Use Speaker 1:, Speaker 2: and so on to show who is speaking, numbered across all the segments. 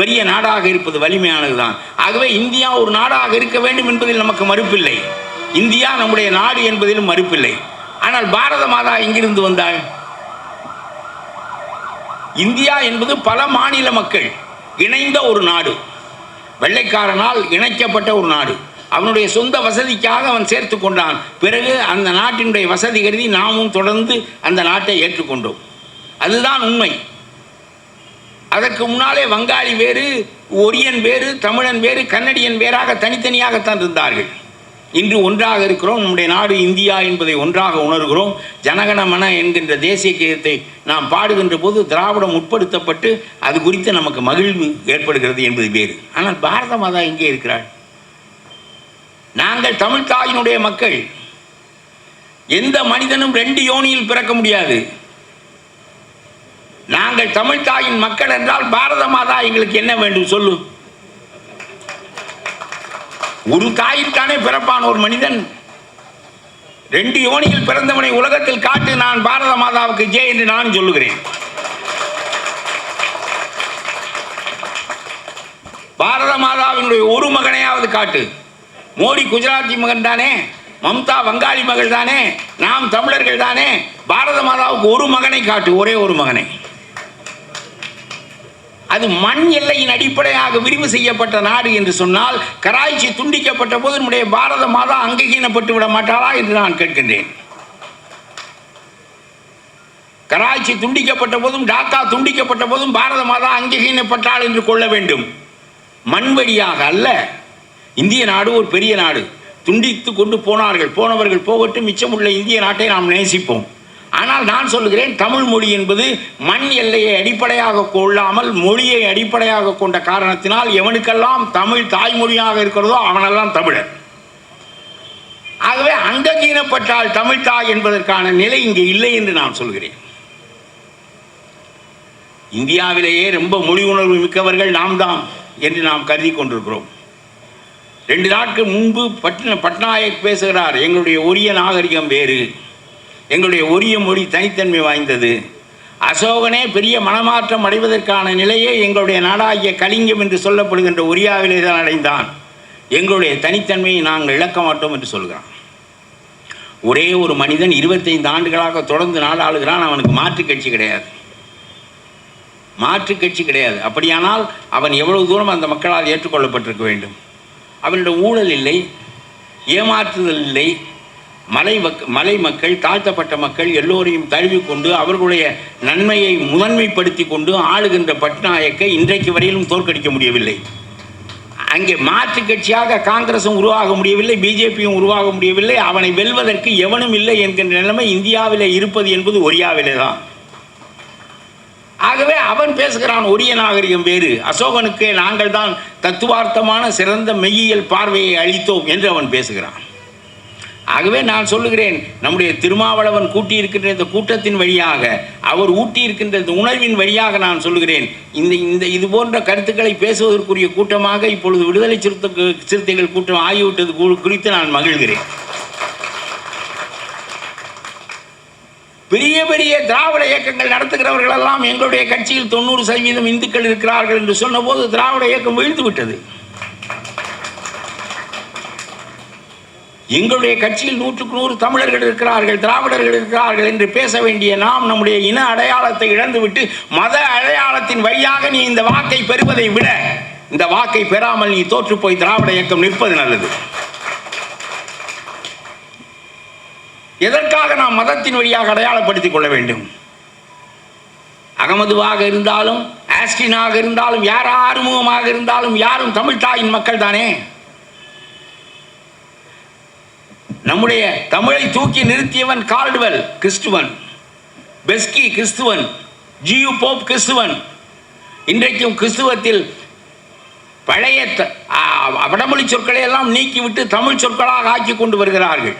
Speaker 1: பெரிய நாடாக இருப்பது வலிமையானதுதான். ஆகவே இந்தியா ஒரு நாடாக இருக்க வேண்டும் என்பதில் நமக்கு மறுப்பில்லை. இந்தியா நம்முடைய நாடு என்பதிலும் மறுப்பில்லை. ஆனால் பாரத மாதா எங்கிருந்து வந்தாள்? இந்தியா என்பது பல மாநில மக்கள் இணைந்த ஒரு நாடு, வெள்ளைக்காரனால் இணைக்கப்பட்ட ஒரு நாடு. அவனுடைய சொந்த வசதிக்காக அவன் சேர்த்து கொண்டான். பிறகு அந்த நாட்டினுடைய வசதி கருதி நாமும் தொடர்ந்து அந்த நாட்டை ஏற்றுக்கொண்டோம். அதுதான் உண்மை. அதற்கு முன்னாலே வங்காளி வேறு, ஒரியன் வேறு, தமிழன் வேறு, கன்னடியன் வேறாக தனித்தனியாகத்தான் இருந்தார்கள். இன்று ஒன்றாக இருக்கிறோம். நம்முடைய நாடு இந்தியா என்பதை ஒன்றாக உணர்கிறோம். ஜனகணமன என்கின்ற தேசிய கீதத்தை நாம் பாடுகின்ற போது திராவிடம் உட்படுத்தப்பட்டு அது குறித்து நமக்கு மகிழ்வு ஏற்படுகிறது என்பது வேறு. ஆனால் பாரத மாதா எங்கே இருக்கிறாள்? நாங்கள் தமிழ் தாயினுடைய மக்கள். எந்த மனிதனும் 2 யோனியில் பிறக்க முடியாது. நாங்கள் தமிழ் தாயின் மக்கள் என்றால் பாரத மாதா எங்களுக்கு என்ன வேண்டும் சொல்லு? ஒரு தாயிற்கானே பிறப்பான் ஒரு மனிதன். 2 யோனியில் பிறந்தவனை உலகத்தில் காட்டு, நான் பாரத மாதாவுக்கு ஜெய் என்று நான் சொல்லுகிறேன். பாரத மாதாவினுடைய ஒரு மகனையாவது காட்டு. மோடி குஜராத்தி மகன் தானே, மம்தா வங்காளி மகள் தானே, நாம் தமிழர்கள் தானே. பாரத மாதாவுக்கு ஒரு மகனை காட்டு, ஒரே ஒரு மகனை. அது மண் எல்லையின் அடிப்படையாக விரிவு செய்யப்பட்ட நாடு என்று சொன்னால், கராய்ச்சி துண்டிக்கப்பட்ட போது நம்முடைய பாரத மாதா அங்கீகரிக்கப்பட்டு விட மாட்டாளா என்று நான் கேட்கின்றேன். கராய்ச்சி துண்டிக்கப்பட்ட போதும், டாக்கா துண்டிக்கப்பட்ட போதும் பாரத மாதா அங்கீகரிக்கப்பட்டாள் என்று கொள்ள வேண்டும். மண் வழியாக அல்ல. இந்திய நாடு ஒரு பெரிய நாடு. துண்டித்து கொண்டு போனவர்கள் போகட்டும், மிச்சமுள்ள இந்திய நாட்டை நாம் நேசிப்போம். ஆனால் நான் சொல்லுகிறேன், தமிழ் மொழி என்பது மண் எல்லையை அடிப்படையாக கொள்ளாமல் மொழியை அடிப்படையாக கொண்ட காரணத்தினால் எவனுக்கெல்லாம் தமிழ் தாய்மொழியாக இருக்கிறதோ அவனெல்லாம் தமிழர். ஆகவே அங்கீனப்பட்டால் தமிழ் தாய் என்பதற்கான நிலை இங்கே இல்லை என்று நான் சொல்கிறேன். இந்தியாவிலேயே ரொம்ப மொழி உணர்வு மிக்கவர்கள் நாம் தான் என்று நாம் கருதி கொண்டிருக்கிறோம். 2 நாட்கள் முன்பு பட்நாயக் பேசுகிறார், எங்களுடைய ஒரிய நாகரிகம் வேறு, எங்களுடைய ஒரிய மொழி தனித்தன்மை வாய்ந்தது. அசோகனே பெரிய மனமாற்றம் அடைவதற்கான நிலையே எங்களுடைய நாடாகிய கலிங்கம் என்று சொல்லப்படுகின்ற ஒரியாவிலே தான் அடைந்தான். எங்களுடைய தனித்தன்மையை நாங்கள் இழக்க மாட்டோம் என்று சொல்கிறான். ஒரே ஒரு மனிதன் 25 ஆண்டுகளாக தொடர்ந்து நாடாளுகிறான். அவனுக்கு மாற்றுக் கட்சி கிடையாது. மாற்றுக் கட்சி கிடையாது. அப்படியானால் அவன் எவ்வளவு தூரம் அந்த மக்களால் ஏற்றுக்கொள்ளப்பட்டிருக்க வேண்டும்? அவனிடம் ஊழல் இல்லை, ஏமாற்றுதல் இல்லை. மலை மக்கள், தாழ்த்தப்பட்ட மக்கள் எல்லோரையும் தழுவிக்கொண்டு அவர்களுடைய நன்மையை முதன்மைப்படுத்தி கொண்டு ஆளுகின்ற பட்நாயக்கை இன்றைக்கு வரையிலும் தோற்கடிக்க முடியவில்லை. அங்கே மாற்றுக் கட்சியாக காங்கிரஸும் உருவாக முடியவில்லை, பிஜேபியும் உருவாக முடியவில்லை. அவனை வெல்வதற்கு எவனும் இல்லை என்கின்ற நிலைமை இந்தியாவிலே இருப்பது என்பது ஒரியாவிலே தான். ஆகவே அவன் பேசுகிறான், ஒரிய நாகரிகம் வேறு, அசோகனுக்கு நாங்கள் தான் தத்துவார்த்தமான சிறந்த மெய்யியல் பார்வையை அளித்தோம் என்று அவன் பேசுகிறான். ஆகவே நான் சொல்லுகிறேன், நம்முடைய திருமாவளவன் கூட்டியிருக்கின்ற இந்த கூட்டத்தின் வழியாக, அவர் ஊட்டியிருக்கின்ற இந்த உணர்வின் வழியாக நான் சொல்லுகிறேன், இந்த இது போன்ற கருத்துக்களை பேசுவதற்குரிய கூட்டமாக இப்பொழுது விடுதலை சிறுத்தைகள் கூட்டம் ஆகிவிட்டது குறித்து நான் மகிழ்கிறேன். பெரிய பெரிய திராவிட இயக்கங்கள் நடத்துகிறவர்கள் எல்லாம் எங்களுடைய கட்சியில் 90% இந்துக்கள் இருக்கிறார்கள் என்று சொன்னபோது திராவிட இயக்கம் வீழ்ந்து விட்டது. எங்களுடைய கட்சியில் 100க்கு 100 தமிழர்கள் இருக்கிறார்கள், திராவிடர்கள் இருக்கிறார்கள் என்று பேச வேண்டிய நாம் நம்முடைய இன அடையாளத்தை இழந்துவிட்டு மத அடையாளத்தின் வழியாக நீ இந்த வாக்கை பெறுவதை விட இந்த வாக்கை பெறாமல் நீ தோற்று போய் திராவிட இயக்கம் நிற்பது நல்லது. எதற்காக நாம் மதத்தின் வழியாக அடையாளப்படுத்திக் கொள்ள வேண்டும்? அகமதுவாக இருந்தாலும், ஆஸ்டினாக இருந்தாலும், யார் ஆறுமுகமாக இருந்தாலும் யாரும் தமிழ் தாயின் மக்கள் தானே. நம்முடைய தமிழை தூக்கி நிறுத்தியவன் கால்டுவெல் கிறிஸ்துவன், பெஸ்கி கிறிஸ்துவன், ஜியு போப் கிறிஸ்துவன். இன்றைக்கும் கிறிஸ்துவத்தில் பழைய வடமொழி சொற்களை எல்லாம் நீக்கிவிட்டு தமிழ் சொற்களாக ஆக்கி கொண்டு வருகிறார்கள்.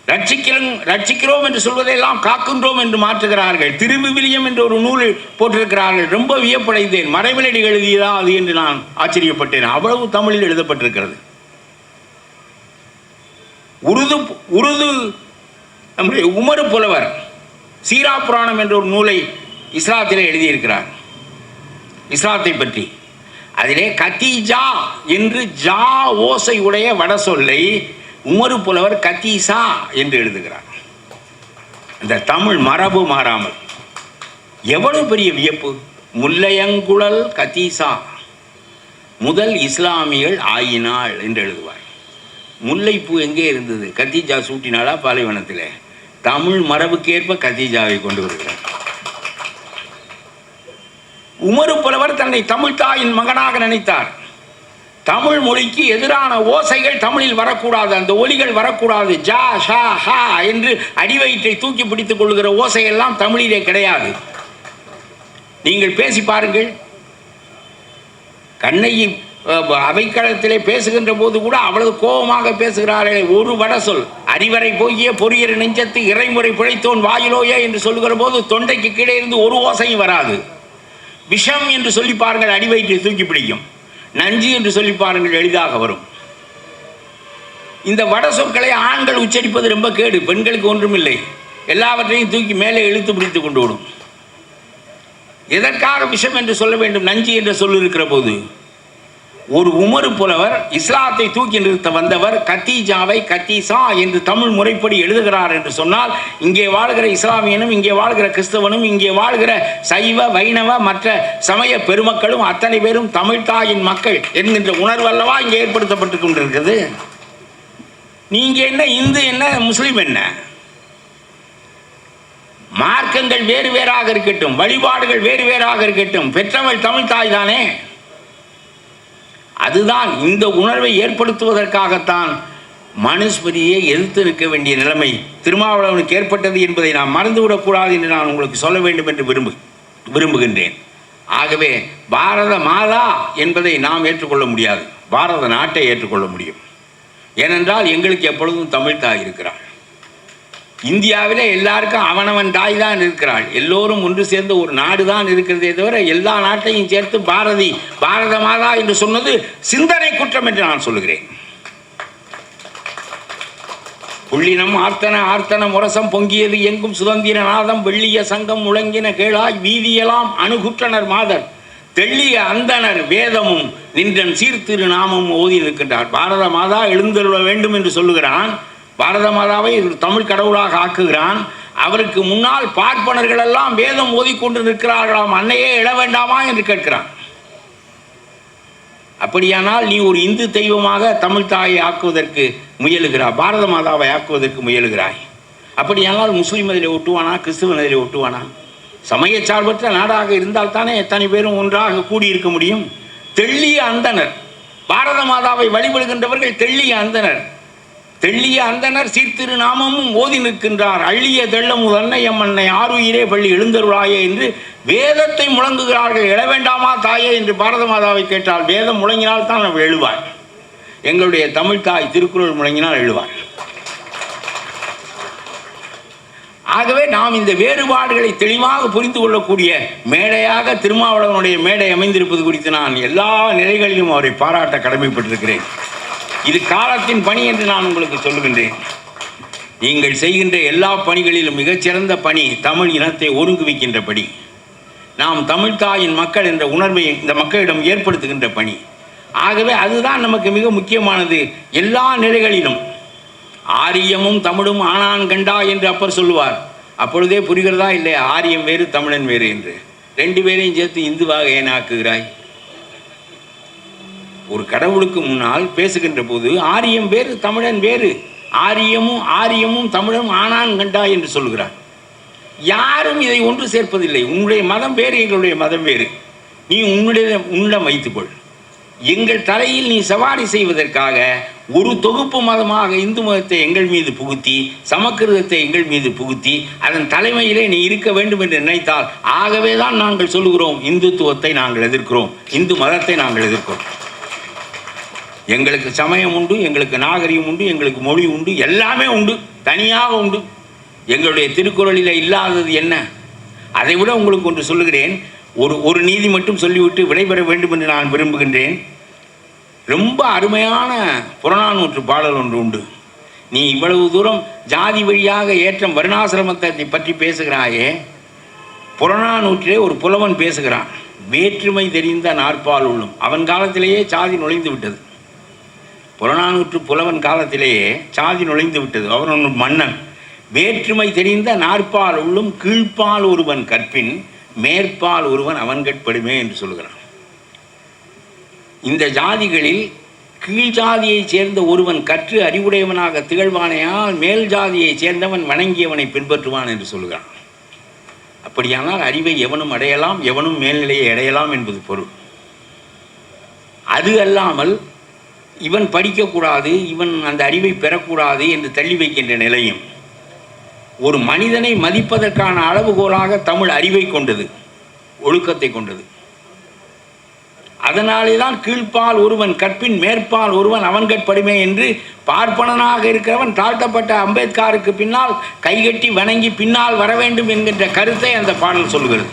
Speaker 1: ரட்சிக்கிறோம் என்று சொல்வதையெல்லாம் காக்கின்றோம் என்று மாற்றுகிறார்கள். திருவிவிலியம் என்று ஒரு நூல் போட்டிருக்கிறார்கள். ரொம்ப வியப்படைந்தேன். மறைமலடி எழுதியதா அது என்று நான் ஆச்சரியப்பட்டேன். அவ்வளவு தமிழில் எழுதப்பட்டிருக்கிறது. உருது நம்முடைய உமரு புலவர் சீரா புராணம் என்ற ஒரு நூலை இஸ்லாத்திலே எழுதியிருக்கிறார். இஸ்லாத்தை பற்றி. அதிலே கத்தீஜா என்று ஜா ஓசை உடைய வட சொல்லை உமறு புலவர் கத்தீசா என்று எழுதுகிறார். இந்த தமிழ் மரபு மாறாமல். எவ்வளவு பெரிய வியப்பு! முல்லையங்குழல் கத்தீசா முதல் இஸ்லாமியர்கள் ஆயினாள் என்று எழுதுவார். முல்லைப்பூ எங்கே இருந்தது? கத்தீஜா சூட்டினாளா பாலைவனத்தில்? தமிழ் மரபுக்கேற்ப கத்தீஜாவை கொண்டு வருகிறார். உமறு புலவர் தன்னை தமிழ் தாயின் மகனாக நினைத்தார். தமிழ் மொழிக்கு எதிரான ஓசைகள் தமிழில் வரக்கூடாது, அந்த ஒலிகள் வரக்கூடாது. ஜா ஷா ஹா என்று அடிவயிற்றை தூக்கி பிடித்துக் கொள்கிற ஓசையெல்லாம் தமிழிலே கிடையாது. நீங்கள் பேசி பாருங்கள். கண்ணகி அவைக்களத்திலே பேசுகின்ற போது கூட அவ்வளவு கோபமாக பேசுகிறார்களே. ஒரு வட சொல், அறிவரை போகிய பொறியர் நெஞ்சத்து இறைமுறை பிழைத்தோன் வாயிலோயே என்று சொல்லுகிற போது தொண்டைக்கு கீழே இருந்து ஒரு ஓசையும் வராது. விஷம் என்று சொல்லி பாருங்கள், அடிவயிற்றை தூக்கி பிடிக்கும். நஞ்சு என்று சொல்லி பாருங்கள், எளிதாக வரும். இந்த வட சொற்களை ஆண்கள் உச்சரிப்பது ரொம்ப கேடு, பெண்களுக்கு ஒன்றுமில்லை. எல்லாவற்றையும் தூக்கி மேலே இழுத்து பிடித்து கொண்டு விடும். எதற்காக விஷம் என்று சொல்ல வேண்டும் நஞ்சு என்ற சொல் இருக்கிற போது? ஒரு உமறு புலவர் இஸ்லாத்தை தூக்கி நிறுத்த வந்தவர் கத்தீஜாவை கத்தீசா என்று தமிழ் முறைப்படி எழுதுகிறார் என்று சொன்னால், இங்கே வாழ்கிற இஸ்லாமியனும் இங்கே வாழ்கிற கிறிஸ்தவனும் இங்கே வாழ்கிற சைவ வைணவ மற்ற சமய பெருமக்களும் அத்தனை பேரும் தமிழ்தாயின் மக்கள் என்கின்ற உணர்வல்லவா இங்கே ஏற்படுத்தப்பட்டு கொண்டிருக்கிறது. நீங்க என்ன இந்து என்ன முஸ்லீம் என்ன? மார்க்கங்கள் வேறு வேறாக இருக்கட்டும், வழிபாடுகள் வேறு வேறாக இருக்கட்டும், பெற்றவள் தமிழ் தாய் தானே. அதுதான் இந்த உணர்வை ஏற்படுத்துவதற்காகத்தான் மனுஸ்மதியை எதிர்த்து நிற்க வேண்டிய நிலைமை திருமாவளவனுக்கு ஏற்பட்டது என்பதை நாம் மறந்துவிடக்கூடாது என்று நான் உங்களுக்கு சொல்ல வேண்டும் என்று விரும்புகின்றேன். ஆகவே பாரத மாதா என்பதை நாம் ஏற்றுக்கொள்ள முடியாது, பாரத நாட்டை ஏற்றுக்கொள்ள முடியும். ஏனென்றால் எங்களுக்கு எப்பொழுதும் தமிழ் தாய் இருக்கிறாள். இந்தியாவிலே எல்லாருக்கும் அவனவன் தாய் தான் இருக்கிறாள். எல்லோரும் ஒன்று சேர்ந்த ஒரு நாடு தான் இருக்கிறதே தவிர எல்லா நாட்டையும் சேர்த்து பாரத மாதா என்று சொன்னது சிந்தனை குற்றம் என்று நான் சொல்லுகிறேன். புள்ளினம் ஆர்த்தன முரசம் பொங்கியது எங்கும் சுதந்திர நாதம் வெள்ளிய சங்கம் முழங்கின கேளாய் வீதியெல்லாம் அணுகுற்றனர் மாதர் தெள்ளிய அந்தனர் வேதமும் நின்றன் சீர்திரு நாமம் ஓதி இருக்கின்றார். பாரத மாதா எழுந்தருள வேண்டும் என்று சொல்லுகிறான். பாரத மாதாவை தமிழ் கடவுளாக ஆக்குகிறான். அவருக்கு முன்னால் பார்ப்பனர்கள் எல்லாம் வேதம் ஓதிக்கொண்டு நிற்கிறார்களாம், அன்னையே எழ வேண்டாமா என்று கேட்கிறான். அப்படியானால் நீ ஒரு இந்து தெய்வமாக தமிழ் தாயை ஆக்குவதற்கு முயலுகிறாய், பாரத மாதாவை ஆக்குவதற்கு முயலுகிறாய். அப்படியானால் முஸ்லீம் அதில் ஒட்டுவானா, கிறிஸ்துவன் அதில் ஒட்டுவானா? சமய சார்பற்ற நாடாக இருந்தால் தானே எத்தனை பேரும் ஒன்றாக கூடியிருக்க முடியும். தெள்ளிய அந்தனர், பாரத மாதாவை வழிபடுகின்றவர்கள் தெள்ளிய அந்தனர். தெள்ளிய அந்தனர் சீர்திரு நாமமும் ஓதி நிற்கின்றார். அள்ளிய தெள்ளமுது அன்னையம் அன்னை ஆறுயிரே பள்ளி எழுந்தருளாயே என்று வேதத்தை முழங்குகிறார்கள். எழ வேண்டாமா தாயே என்று பாரத மாதாவை கேட்டால் வேதம் முழங்கினால் தான் அவள் எழுவார். எங்களுடைய தமிழ் தாய் திருக்குறள் முழங்கினால் எழுவார். ஆகவே நாம் இந்த வேறுபாடுகளை தெளிவாக புரிந்து கொள்ளக்கூடிய மேடையாக திருமாவளவனுடைய மேடை அமைந்திருப்பது குறித்து நான் எல்லா நிலைகளிலும் அவரை பாராட்ட கடமைப்பட்டிருக்கிறேன். இது காலத்தின் பணி என்று நான் உங்களுக்கு சொல்லுகின்றேன். நீங்கள் செய்கின்ற எல்லா பணிகளிலும் மிகச்சிறந்த பணி தமிழ் இனத்தை ஒருங்குவிக்கின்ற பணி. நாம் தமிழ்தாயின் மக்கள் என்ற உணர்வை இந்த மக்களிடம் ஏற்படுத்துகின்ற பணி. ஆகவே அதுதான் நமக்கு மிக முக்கியமானது. எல்லா நிலைகளிலும் ஆரியமும் தமிழும் ஆனான் கண்டா என்று அப்பர் சொல்லுவார். அப்பொழுதே புரிகிறதா இல்லையா? ஆரியம் வேறு தமிழன் வேறு என்று ரெண்டு பேரையும் சேர்த்து இந்துவாக ஏன் ஆக்குகிறாய்? ஒரு கடவுளுக்கு முன்னால் பேசுகின்ற போது ஆரியம் வேறு தமிழன் வேறு, ஆரியமும் தமிழும் ஆனான் கண்டா என்று சொல்கிறார். யாரும் இதை ஒன்று சேர்ப்பதில்லை. உன்னுடைய மதம் வேறு, எங்களுடைய மதம் வேறு. நீ உன்னிடம் வைத்துக்கொள். எங்கள் தலையில் நீ சவாரி செய்வதற்காக ஒரு தொகுப்பு மதமாக இந்து மதத்தை எங்கள் மீது புகுத்தி, சமக்கிருதத்தை எங்கள் மீது புகுத்தி, அதன் தலைமையிலே நீ இருக்க வேண்டும் என்று நினைத்தால், ஆகவே தான் நாங்கள் சொல்லுகிறோம் இந்துத்துவத்தை நாங்கள் எதிர்க்கிறோம், இந்து மதத்தை நாங்கள் எதிர்க்கிறோம். எங்களுக்கு சமயம் உண்டு, எங்களுக்கு நாகரிகம் உண்டு, எங்களுக்கு மொழி உண்டு, எல்லாமே உண்டு, தனியாக உண்டு. எங்களுடைய திருக்குறளில் இல்லாதது என்ன? அதை விட உங்களுக்கு ஒன்று சொல்லுகிறேன். ஒரு நீதி மட்டும் சொல்லிவிட்டு விடைபெற வேண்டும் என்று நான் விரும்புகின்றேன். ரொம்ப அருமையான புறநானூற்று பாடல் ஒன்று உண்டு. நீ இவ்வளவு தூரம் ஜாதி வழியாக ஏற்றம் வருணாசிரமத்தை பற்றி பேசுகிறாயே, புறநானூற்றிலே ஒரு புலவன் பேசுகிறான். வேற்றுமை தெரிந்த நாற்பால் உள்ளும். அவன் காலத்திலேயே சாதி நுழைந்து விட்டது. புறநானூற்று புலவன் காலத்திலேயே சாதி நுழைந்து விட்டது. அவன் ஒரு மன்னன். வேற்றுமை தெரிந்த நாற்பால் உள்ளும் கீழ்ப்பால் ஒருவன் கற்பின் மேற்பால் ஒருவன் அவன்கட்படுமே என்று சொல்கிறான். இந்த ஜாதிகளில் கீழ் ஜாதியைச் சேர்ந்த ஒருவன் கற்று அறிவுடையவனாக திகழ்வானையால் மேல் ஜாதியைச் சேர்ந்தவன் வணங்கியவனை பின்பற்றுவான் என்று சொல்கிறான். அப்படியானால் அறிவை எவனும் அடையலாம், எவனும் மேல்நிலையை அடையலாம் என்பது பொருள். அது அல்லாமல் இவன் படிக்கக்கூடாது, இவன் அந்த அறிவை பெறக்கூடாது என்று தள்ளி வைக்கின்ற நிலையும் ஒரு மனிதனை மதிப்பதற்கான அளவுகோலாக தமிழ் அறிவை கொண்டது, ஒழுக்கத்தை கொண்டது. அதனாலே தான் கீழ்ப்பால் ஒருவன் கற்பின் மேற்பால் ஒருவன் அவன்கட்படுமே என்று பார்ப்பனனாக இருக்கிறவன் தாழ்த்தப்பட்ட அம்பேத்கருக்கு பின்னால் கைகட்டி வணங்கி பின்னால் வர வேண்டும் என்கின்ற கருத்தை அந்த பாடல் சொல்கிறது.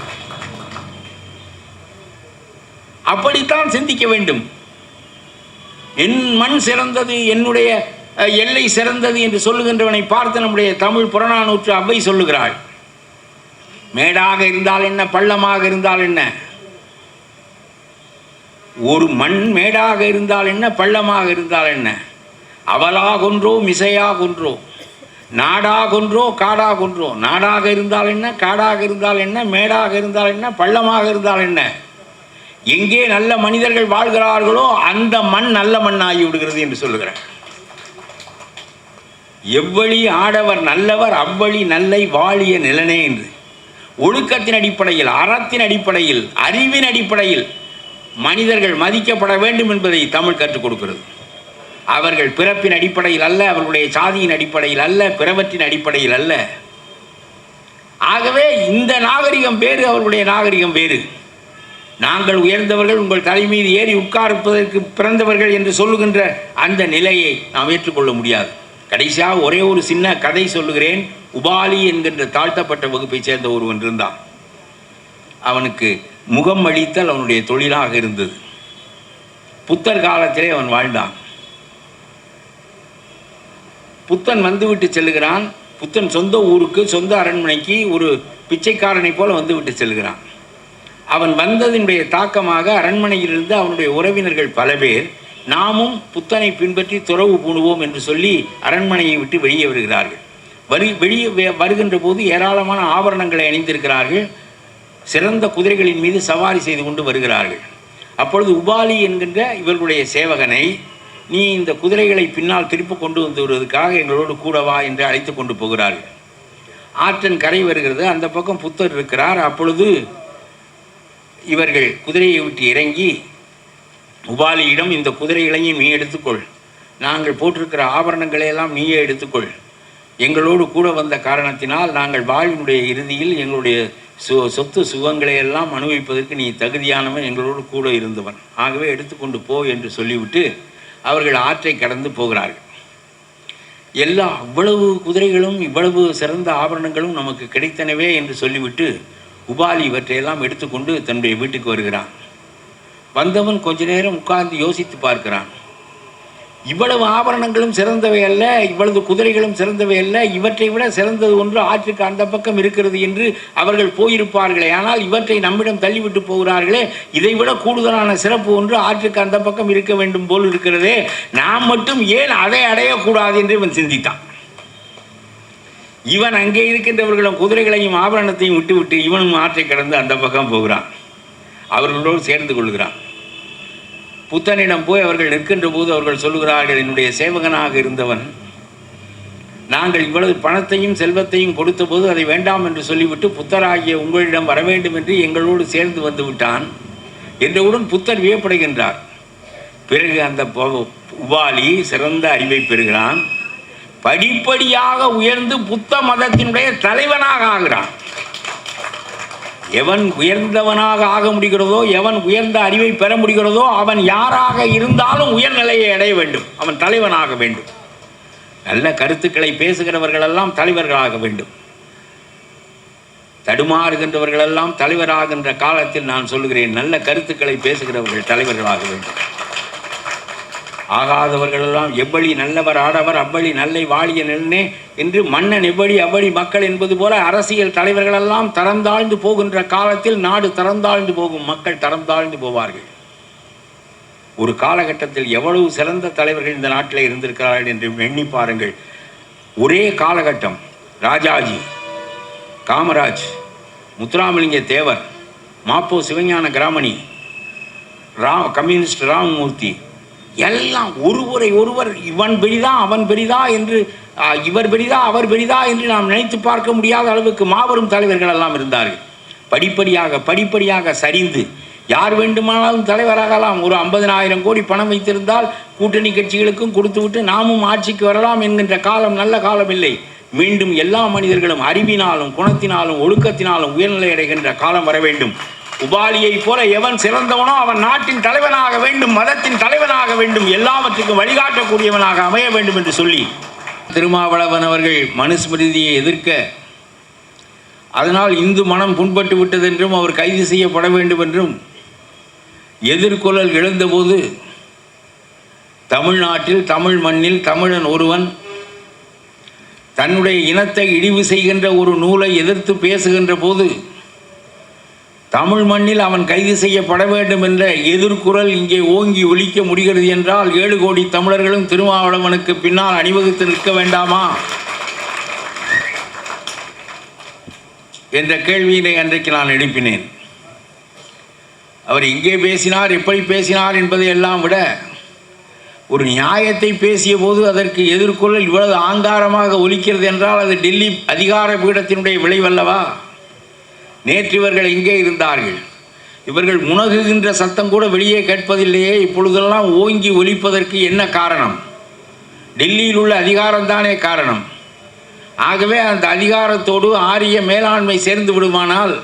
Speaker 1: அப்படித்தான் சிந்திக்க வேண்டும். என் மண் சிறந்தது, என்னுடைய எல்லை சிறந்தது என்று சொல்லுகின்றவனை பார்த்து நம்முடைய தமிழ் புறநானூற்று அவ்வை சொல்லுகிறாள். மேடாக இருந்தால் என்ன, பள்ளமாக இருந்தால் என்ன, ஒரு மண் மேடாக இருந்தால் என்ன, பள்ளமாக இருந்தால் என்ன, அவலாகொன்றோ மிசையாகொன்றோ, நாடாகொன்றோ காடாகொன்றோ. நாடாக இருந்தால் என்ன, காடாக இருந்தால் என்ன, மேடாக இருந்தால் என்ன, பள்ளமாக இருந்தால் என்ன, எங்கே நல்ல மனிதர்கள் வாழ்கிறார்களோ அந்த மண் நல்ல மண் ஆகி விடுகிறது என்று சொல்லுகிறார். எவ்வழி ஆடவர் நல்லவர் அவ்வழி நல்லை வாழிய நிலனே என்று ஒழுக்கத்தின் அடிப்படையில், அறத்தின் அடிப்படையில், அறிவின் அடிப்படையில் மனிதர்கள் மதிக்கப்பட வேண்டும் என்பதை தமிழ் கற்றுக் கொடுக்கிறது. அவர்கள் பிறப்பின் அடிப்படையில் அல்ல, அவர்களுடைய சாதியின் அடிப்படையில் அல்ல, பிறவற்றின் அடிப்படையில் அல்ல. ஆகவே இந்த நாகரிகம் வேறு, அவர்களுடைய நாகரிகம் வேறு. நாங்கள் உயர்ந்தவர்கள், உங்கள் தலை மீது ஏறி உட்கார்ப்பதற்கு பிறந்தவர்கள் என்று சொல்லுகின்ற அந்த நிலையை நாம் ஏற்றுக்கொள்ள முடியாது. கடைசியாக ஒரே ஒரு சின்ன கதை சொல்லுகிறேன். உபாலி என்கின்ற தாழ்த்தப்பட்ட வகுப்பை சேர்ந்த ஒருவன் இருந்தான். அவனுக்கு முகம் அளித்தல் அவனுடைய தொழிலாக இருந்தது. புத்தர் காலத்திலே அவன் வாழ்ந்தான். புத்தன் வந்துவிட்டு செல்லுகிறான். புத்தன் சொந்த ஊருக்கு, சொந்த அரண்மனைக்கு ஒரு பிச்சைக்காரனை போல வந்துவிட்டு செல்கிறான். அவன் வந்ததினுடைய தாக்கமாக அரண்மனையிலிருந்து அவனுடைய உறவினர்கள் பல பேர் நாமும் புத்தனை பின்பற்றி துறவு பூணுவோம் என்று சொல்லி அரண்மனையை விட்டு வெளியே வருகிறார்கள். வெளியே வருகின்ற போது ஏராளமான ஆபரணங்களை அணிந்திருக்கிறார்கள். சிறந்த குதிரைகளின் மீது சவாரி செய்து கொண்டு வருகிறார்கள். அப்பொழுது உபாலி என்கின்ற இவர்களுடைய சேவகனை, நீ இந்த குதிரைகளை பின்னால் திருப்பி கொண்டு வந்து வருவதற்காக எங்களோடு கூடவா என்று அழைத்து கொண்டு போகிறார்கள். ஆற்றன் கரை வருகிறது. அந்த பக்கம் புத்தர் இருக்கிறார். அப்பொழுது இவர்கள் குதிரையை விட்டு இறங்கி உபாலியிடம், இந்த குதிரைகளையும் நீ எடுத்துக்கொள், நாங்கள் போட்டிருக்கிற ஆபரணங்களையெல்லாம் நீயே எடுத்துக்கொள், எங்களோடு கூட வந்த காரணத்தினால் நாங்கள் வாழ்வினுடைய இறுதியில் எங்களுடைய சொத்து சுகங்களையெல்லாம் அனுபவிப்பதற்கு நீ தகுதியானவன், எங்களோடு கூட இருந்தவன், ஆகவே எடுத்துக்கொண்டு போ என்று சொல்லிவிட்டு அவர்கள் ஆற்றை கடந்து போகிறார்கள். இவ்வளவு குதிரைகளும் இவ்வளவு சிறந்த ஆபரணங்களும் நமக்கு கிடைத்தனவே என்று சொல்லிவிட்டு உபாலி இவற்றையெல்லாம் எடுத்துக்கொண்டு தன்னுடைய வீட்டுக்கு வருகிறான். வந்தவன் கொஞ்ச நேரம் உட்கார்ந்து யோசித்து பார்க்கிறான். இவ்வளவு ஆபரணங்களும் சிறந்தவை அல்ல, இவ்வளவு குதிரைகளும் சிறந்தவை அல்ல, இவற்றை விட சிறந்தது ஒன்று ஆற்றுக்கு அந்த பக்கம் இருக்கிறது என்று அவர்கள் போயிருப்பார்களே. ஆனால் இவற்றை நம்மிடம் தள்ளிவிட்டு போகிறார்களே, இதைவிட கூடுதலான சிறப்பு ஒன்று ஆற்றுக்கு அந்த பக்கம் இருக்க வேண்டும் போல் இருக்கிறதே, நாம் மட்டும் ஏன் அதை அடையக்கூடாது என்று இவன் சிந்தித்தான். இவன் அங்கே இருக்கின்றவர்களும் குதிரைகளையும் ஆபரணத்தையும் விட்டுவிட்டு இவனும் ஆற்றை கடந்து அந்த பக்கம் போகிறான். அவர்களோடு சேர்ந்து கொள்கிறான். புத்தனிடம் போய் அவர்கள் நிற்கின்ற போது அவர்கள் சொல்லுகிறார்கள், என்னுடைய சேவகனாக இருந்தவன் நாங்கள் இவ்வளவு பணத்தையும் செல்வத்தையும் கொடுத்த போது அதை வேண்டாம் என்று சொல்லிவிட்டு புத்தராகிய உங்களிடம் வர வேண்டும் என்று எங்களோடு சேர்ந்து வந்து விட்டான் என்றவுடன் புத்தர் வியப்படைகின்றார். பிறகு அந்த உபாலி சிறந்த அறிவை பெறுகிறான். படிப்படியாக உயர்ந்து புத்த மதத்தினுடைய தலைவனாக ஆகிறான். எவன் உயர்ந்தவனாக ஆக முடிகிறதோ, எவன் உயர்ந்த அறிவை பெற முடிகிறதோ, அவன் யாராக இருந்தாலும் உயர்நிலையை அடைய வேண்டும், அவன் தலைவனாக வேண்டும். நல்ல கருத்துக்களை பேசுகிறவர்களெல்லாம் தலைவர்களாக வேண்டும். தடுமாறுகின்றவர்களெல்லாம் தலைவராகின்ற காலத்தில் நான் சொல்லுகிறேன், நல்ல கருத்துக்களை பேசுகிறவர்கள் தலைவர்களாக வேண்டும். ஆகாதவர்களெல்லாம் எவ்வளி நல்லவர் ஆடவர் அவ்வளி நல்லை வாழிய நெல்னே என்று மன்னன் எவ்வளி அவ்வளி மக்கள் என்பது போல அரசியல் தலைவர்களெல்லாம் தரம் தாழ்ந்து போகின்ற காலத்தில் நாடு தரம் தாழ்ந்து போகும், மக்கள் தரம் தாழ்ந்து போவார்கள். ஒரு காலகட்டத்தில் எவ்வளவு சிறந்த தலைவர்கள் இந்த நாட்டில் இருந்திருக்கிறார்கள் என்று எண்ணி பாருங்கள். ஒரே காலகட்டம் ராஜாஜி, காமராஜ், முத்துராமலிங்க தேவர், மாப்போ சிவஞான கிராமணி, கம்யூனிஸ்ட் ராமமூர்த்தி எல்லாம் ஒருவர் இவன் பெரிதா அவன் பெரிதா என்று, இவர் பெரிதா அவர் பெரிதா என்று நாம் நினைத்து பார்க்க முடியாத அளவுக்கு மாபெரும் தலைவர்கள் எல்லாம் இருந்தார்கள். படிப்படியாக சரிந்து யார் வேண்டுமானாலும் தலைவராகலாம். ஒரு 50,000 கோடி பணம் வைத்திருந்தால் கூட்டணி கட்சிகளுக்கும் கொடுத்துவிட்டு நாமும் ஆட்சிக்கு வரலாம் என்கின்ற காலம் நல்ல காலம் இல்லை. மீண்டும் எல்லா மனிதர்களும் அறிவினாலும் குணத்தினாலும் ஒழுக்கத்தினாலும் உயர்நிலை அடைகின்ற காலம் வர வேண்டும். உபாலியை போல எவன் சிறந்தவனோ அவன் நாட்டின் தலைவனாக வேண்டும், மதத்தின் தலைவனாக வேண்டும், எல்லாவற்றுக்கும் வழிகாட்டக்கூடியவனாக அமைய வேண்டும் என்று சொல்லி திருமாவளவன் அவர்கள் மனுஸ்மிருதியை எதிர்க்க, அதனால் இந்து மனம் புண்பட்டு விட்டது என்றும் அவர் கைது செய்யப்பட வேண்டும் என்றும் எதிர்குரல் எழுந்தபோது தமிழ்நாட்டில் தமிழ் மண்ணில் தமிழன் ஒருவன் தன்னுடைய இனத்தை இழிவு செய்கின்ற ஒரு நூலை எதிர்த்து பேசுகின்ற போது தமிழ் மண்ணில் அவன் கைது செய்யப்பட வேண்டும் என்ற எதிர்குரல் இங்கே ஓங்கி ஒலிக்க முடிகிறது என்றால் 7 கோடி தமிழர்களும் திருமாவளவனுக்கு பின்னால் அணிவகுத்து நிற்க வேண்டாமா என்ற கேள்வியினை அன்றைக்கு நான் எழுப்பினேன். அவர் எங்கே பேசினார், எப்படி பேசினார் என்பதை எல்லாம் விட ஒரு நியாயத்தை பேசிய போது அதற்கு எதிர்குரல் இவ்வளவு ஆங்காரமாக ஒலிக்கிறது என்றால் அது டெல்லி அதிகார பீடத்தினுடைய விளைவல்லவா? நேற்று இவர்கள் எங்கே இருந்தார்கள்? இவர்கள் முனகுகின்ற சத்தம் கூட வெளியே கேட்பதில்லையே. இப்பொழுதெல்லாம் ஓங்கி ஒலிப்பதற்கு என்ன காரணம்? டெல்லியில் உள்ள அதிகாரம்தானே காரணம். ஆகவே அந்த அதிகாரத்தோடு ஆரிய மேலாண்மை சேர்ந்து விடுமானால்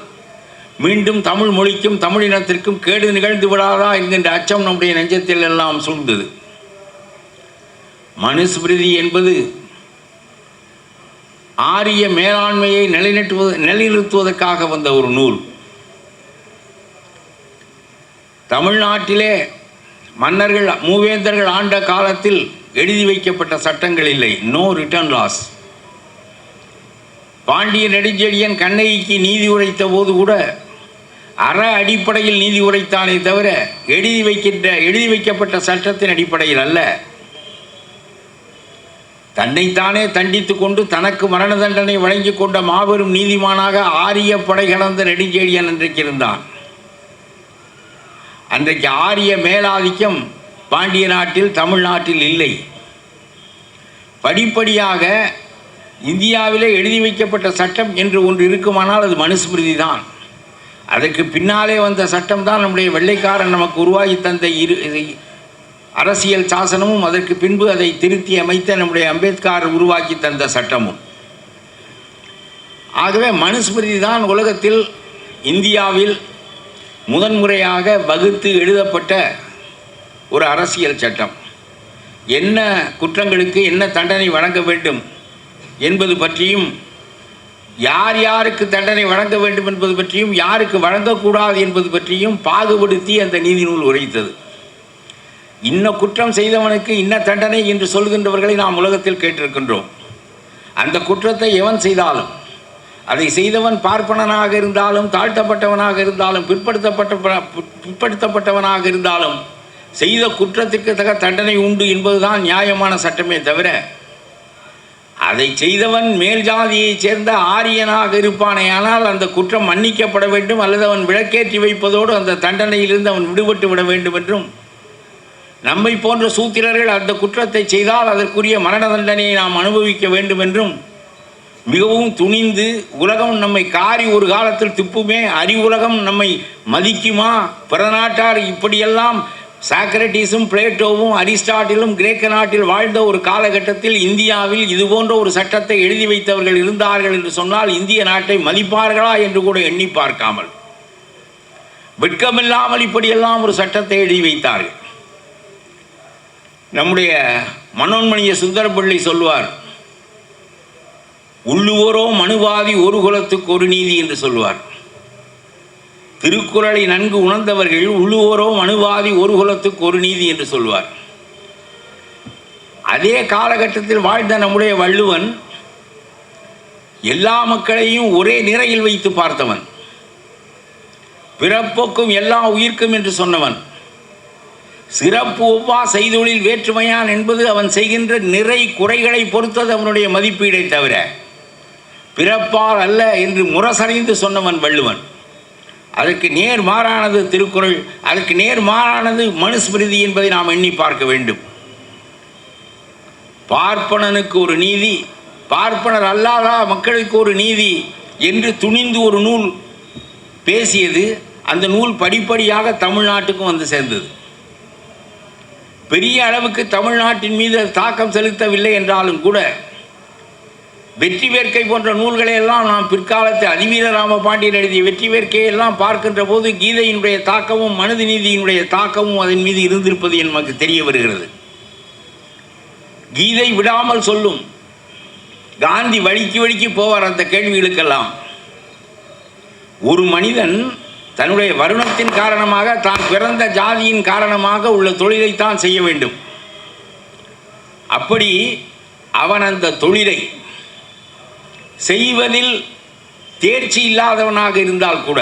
Speaker 1: மீண்டும் தமிழ் மொழிக்கும் தமிழினத்திற்கும் கேடு நிகழ்ந்து விடாதா என்கின்ற அச்சம் நம்முடைய நெஞ்சத்தில் எல்லாம் சூழ்ந்தது. மனுஸ்மிருதி என்பது ஆரிய மேலாண்மையை நிலைநிறுத்துவதற்காக வந்த ஒரு நூல். தமிழ்நாட்டிலே மன்னர்கள் மூவேந்தர்கள் ஆண்ட காலத்தில் எழுதி வைக்கப்பட்ட சட்டங்கள் இல்லை, no written laws. Pandiya Nedunchezhiyan கண்ணகிக்கு நீதி உரைத்த போது கூட அற அடிப்படையில் நீதி உரைத்தானே தவிர எழுதி வைக்கப்பட்ட சட்டத்தின் அடிப்படையில் அல்ல. தன்னைத்தானே தண்டித்து கொண்டு தனக்கு மரண தண்டனை வழங்கி கொண்ட மாபெரும் நீதிமானாக ஆரிய படை கடந்த நெடுஞ்செழியன் அன்றைக்கு இருந்தான். அன்றைக்கு ஆரிய மேலாதிக்கம் பாண்டிய நாட்டில் தமிழ்நாட்டில் இல்லை. படிப்படியாக இந்தியாவிலே எழுதி வைக்கப்பட்ட சட்டம் என்று ஒன்று இருக்குமானால் அது மனுஸ்மிருதி தான். அதற்கு பின்னாலே வந்த சட்டம் தான் நம்முடைய வெள்ளைக்காரன் நமக்கு உருவாகி தந்த அரசியல் சாசனமும், அதற்கு பின்பு அதை திருத்தி அமைத்த நம்முடைய அம்பேத்கர் உருவாக்கி தந்த சட்டமும். ஆகவே மனுஸ்மிருதி தான் உலகத்தில் இந்தியாவில் முதன்முறையாக வகுத்து எழுதப்பட்ட ஒரு அரசியல் சட்டம். என்ன குற்றங்களுக்கு என்ன தண்டனை வழங்க வேண்டும் என்பது பற்றியும், யார் யாருக்கு தண்டனை வழங்க வேண்டும் என்பது பற்றியும், யாருக்கு வழங்கக்கூடாது என்பது பற்றியும் பாகுபடுத்தி அந்த நீதி நூல் உரைத்தது. இன்ன குற்றம் செய்தவனுக்கு இன்ன தண்டனை என்று சொல்கின்றவர்களை நாம் உலகத்தில் கேட்டிருக்கின்றோம். அந்த குற்றத்தை எவன் செய்தாலும், அதை செய்தவன் பார்ப்பனனாக இருந்தாலும், தாழ்த்தப்பட்டவனாக இருந்தாலும், பிற்படுத்தப்பட்டவனாக இருந்தாலும் செய்த குற்றத்திற்கு தக்க தண்டனை உண்டு என்பதுதான் நியாயமான சட்டமே தவிர, அதை செய்தவன் மேல் ஜாதியைச் சேர்ந்த ஆரியனாக இருப்பானேயானால் அந்த குற்றம் மன்னிக்கப்பட வேண்டும், அல்லது அவன் விளக்கேற்றி வைப்பதோடு அந்த தண்டனையிலிருந்து அவன் விடுபட்டு விட வேண்டும் என்றும், நம்மை போன்ற சூத்திரர்கள் அந்த குற்றத்தை செய்தால் அதற்குரிய மரண தண்டனையை நாம் அனுபவிக்க வேண்டும் என்றும் மிகவும் துணிந்து, உலகம் நம்மை காரி ஒரு காலத்தில் துப்புமே, அறிவுலகம் நம்மை மதிக்குமா, பிற நாட்டார் இப்படியெல்லாம் சாக்ரட்டிஸும் பிளேட்டோவும் அரிஸ்டாட்டிலும் கிரேக்க நாட்டில் வாழ்ந்த ஒரு காலகட்டத்தில் இந்தியாவில் இது போன்ற ஒரு சட்டத்தை எழுதி வைத்தவர்கள் இருந்தார்கள் என்று சொன்னால் இந்திய நாட்டை மதிப்பார்களா என்று கூட எண்ணி பார்க்காமல் வெட்கமில்லாமல் இப்படியெல்லாம் ஒரு சட்டத்தை எழுதி வைத்தார்கள். நம்முடைய மனோன்மணிய சுந்தரப்பிள்ளை சொல்வார், உள்ளுவோரோ மனுவாதி ஒரு குலத்துக்கு ஒரு நீதி என்று சொல்வார். திருக்குறளை நன்கு உணர்ந்தவர்கள் உள்ளுவோரோ மனுவாதி ஒரு குலத்துக்கு ஒரு நீதி என்று சொல்வார். அதே காலகட்டத்தில் வாழ்ந்த நம்முடைய வள்ளுவன் எல்லா மக்களையும் ஒரே நிறையில் வைத்து பார்த்தவன், பிறப்புக்கும் எல்லா உயிர்க்கும் என்று சொன்னவன், சிறப்பு ஒவ்வா செய்தொழில் வேற்றுமையான் என்பது அவன் செய்கின்ற நிறை குறைகளை பொறுத்தது அவனுடைய மதிப்பீடை தவிர பிறப்பால் அல்ல என்று முரசறிந்து சொன்னவன் வள்ளுவன். அதற்கு நேர் மாறானது திருக்குறள், அதற்கு நேர் மாறானது மனுஸ்மிருதி என்பதை நாம் எண்ணி பார்க்க வேண்டும். பார்ப்பனனுக்கு ஒரு நீதி, பார்ப்பனர் அல்லாத மக்களுக்கு ஒரு நீதி என்று துணிந்து ஒரு நூல் பேசியது. அந்த நூல் படிப்படியாக தமிழ்நாட்டுக்கும் வந்து சேர்ந்தது. பெரிய அளவுக்கு தமிழ்நாட்டின் மீது தாக்கம் செலுத்தவில்லை என்றாலும் கூட வெற்றி வேர்க்கை போன்ற நூல்களை எல்லாம் நாம் பிற்காலத்தில் அதிவீர ராமபாண்டியன் எழுதிய வெற்றி வேர்க்கையை எல்லாம் பார்க்கின்ற போது கீதையினுடைய தாக்கமும் மனித நீதியினுடைய தாக்கமும் அதன் மீது இருந்திருப்பது நமக்கு தெரிய வருகிறது. கீதை விடாமல் சொல்லும். காந்தி வழிக்கு போவார் அந்த கேள்விகளுக்கெல்லாம். ஒரு மனிதன் தன்னுடைய வருணத்தின் காரணமாக, தான் பிறந்த ஜாதியின் காரணமாக உள்ள தொழிலைத்தான் செய்ய வேண்டும். அப்படி அவன் அந்த தொழிலை செய்வதில் தேர்ச்சி இல்லாதவனாக இருந்தால் கூட,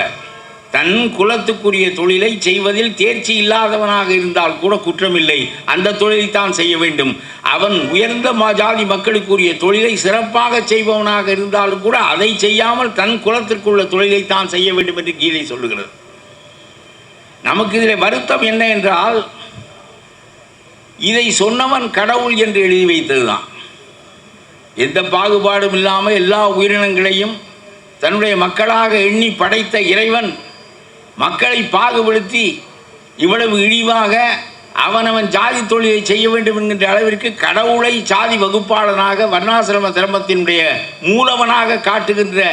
Speaker 1: தன் குலத்துக்குரிய தொழிலை செய்வதில் தேர்ச்சி இல்லாதவனாக இருந்தால் கூட குற்றமில்லை, அந்த தொழிலைத்தான் செய்ய வேண்டும். அவன் உயர்ந்த ஜாதி மக்களுக்குரிய தொழிலை சிறப்பாக செய்பவனாக இருந்தாலும் கூட அதை செய்யாமல் தன் குலத்திற்குள்ள தொழிலைத்தான் செய்ய வேண்டும் என்று கீதை சொல்லுகிறது. நமக்கு இதில் வருத்தம் என்ன என்றால், இதை சொன்னவன் கடவுள் என்று எழுதி வைத்ததுதான். எந்த பாகுபாடும் இல்லாமல் எல்லா உயிரினங்களையும் தன்னுடைய மக்களாக எண்ணி படைத்த இறைவன் மக்களை பாகுபடுத்தி இவ்வளவு இழிவாக அவனவன் ஜாதி தொழிலை செய்ய வேண்டும் என்கின்ற அளவிற்கு கடவுளை சாதி வகுப்பாளனாக வர்ணாசிரம தர்மத்தினுடைய மூலவனாக காட்டுகின்ற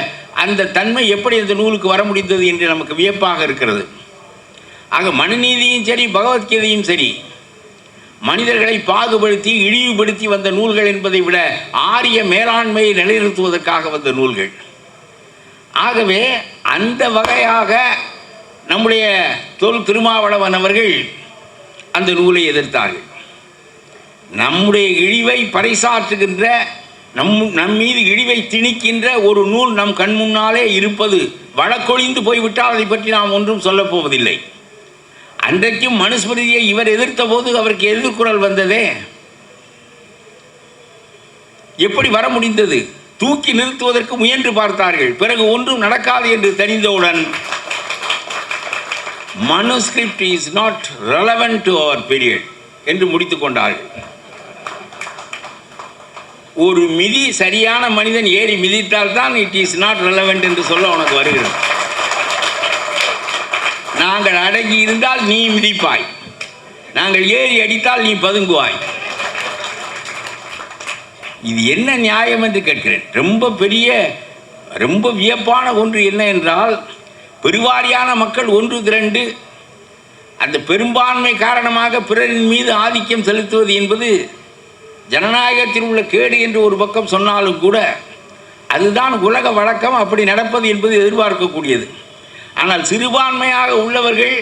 Speaker 1: அந்த தன்மை எப்படி அந்த நூலுக்கு வர முடிந்தது என்று நமக்கு வியப்பாக இருக்கிறது. ஆக மனுநீதியும் சரி பகவத்கீதையும் சரி மனிதர்களை பாகுபடுத்தி இழிவுபடுத்தி வந்த நூல்கள் என்பதை விட ஆரிய மேலாண்மையை நிலைநிறுத்துவதற்காக வந்த நூல்கள். ஆகவே அந்த வகையாக நம்முடைய திருமாவளவன் அவர்கள் அந்த நூலை எதிர்த்தார்கள். நம்முடைய இழிவை பறைசாற்றுகின்ற, நம் மீது இழிவை திணிக்கின்ற ஒரு நூல் நம் கண் முன்னாலே இருப்பது வழக்கொழிந்து போய்விட்டால் அதை பற்றி நாம் ஒன்றும் சொல்லப் போவதில்லை. அன்றைக்கும் மனுஸ்மிருதியை இவர் எதிர்த்த போது அவருக்கு எதிர்குரல் வந்ததே, எப்படி வர முடிந்தது? தூக்கி நிறுத்துவதற்கு முயன்று பார்த்தார்கள். பிறகு ஒன்றும் நடக்காது என்று தெரிந்தவுடன் manuscript is not relevant to our period என்று முடித்துக் கொண்டார்கள். ஒரு மிதி சரியான மனிதன் ஏறி மிதித்தால் தான் இட் இஸ் நாட் ரெலவெண்ட் என்று சொல்ல உனக்கு வருகிறது. நாங்கள் அடங்கி இருந்தால் நீ மிதிப்பாய், நாங்கள் ஏறி அடித்தால் நீ பதுங்குவாய். இது என்ன நியாயம் என்று கேட்கிறேன். ரொம்ப வியப்பான ஒன்று என்ன என்றால், பெருவாரியான மக்கள் ஒன்று திரண்டு அந்த பெரும்பான்மை காரணமாக பிறரின் மீது ஆதிக்கம் செலுத்துவது என்பது ஜனநாயகத்தில் உள்ள கேடு என்று ஒரு பக்கம் சொன்னாலும் கூட அதுதான் உலக வழக்கம். அப்படி நடப்பது என்பது எதிர்பார்க்கக்கூடியது. ஆனால் சிறுபான்மையாக உள்ளவர்கள்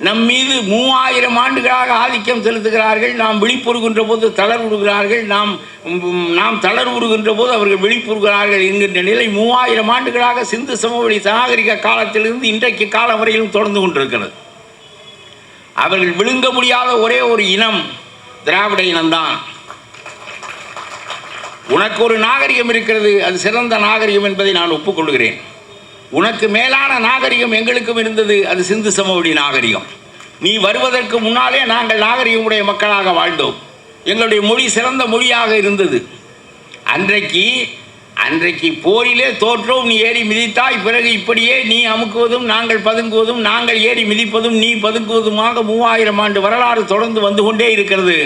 Speaker 1: நம் மீது 3000 ஆண்டுகளாக ஆதிக்கம் செலுத்துகிறார்கள். நாம் விழிப்புறுகின்ற போது தளர்வுறுகிறார்கள், நாம் தளர்வுறுகின்ற போது அவர்கள் விழிப்புறுகிறார்கள் என்கின்ற நிலை 3000 ஆண்டுகளாக சிந்து சமவெளி நாகரிக காலத்திலிருந்து இன்றைக்கு காலம் வரையிலும் தொடர்ந்து கொண்டிருக்கிறது. அவர்கள் விழுங்க முடியாத ஒரே ஒரு இனம் திராவிட இனம்தான். உனக்கு ஒரு நாகரிகம் இருக்கிறது, அது சிறந்த நாகரிகம் என்பதை நான் ஒப்புக்கொள்கிறேன். உனக்கு மேலான நாகரிகம் எங்களுக்கும் இருந்தது, அது சிந்து சமவெளி நாகரிகம். நீ வருவதற்கு முன்னாலே நாங்கள் நாகரிகமுடைய மக்களாக வாழ்ந்தோம். எங்களுடைய மொழி சிறந்த மொழியாக இருந்தது. அன்றைக்கு போரிலே தோற்றோம், நீ ஏறி மிதித்தாய். பிறகு இப்படியே நீ அமுக்குவதும் நாங்கள் பதுங்குவதும், நாங்கள் ஏறி மிதிப்பதும் நீ பதுங்குவதுமாக 3000 ஆண்டு வரலாறு தொடர்ந்து வந்து கொண்டே இருக்கிறது.